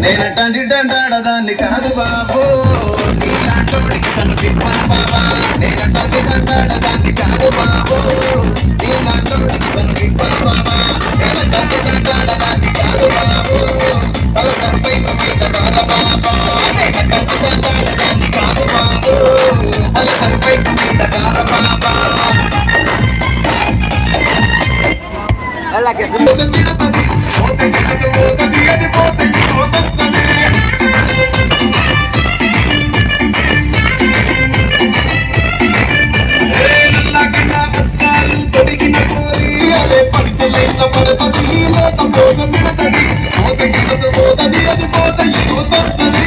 నేనటండి దండాడదాన్ని కాదు బాబు నీలాంటోడికి తను తిప్పను బాబా నేనటండి దండాడదాన్ని కాదు బాబు నీలాంటోడికి తను తిప్పను బాబా నేనటండి దండాడదాన్ని కాదు బాబు తల సరిపైకు మీద బాల బాబా నేనటండి దండాడదాన్ని కాదు బాబు తల సరిపైకు మీద బాల బాబా అలాగే పడతది లేకపోతే మిడతది పోతది అది పోత ఈ పోతది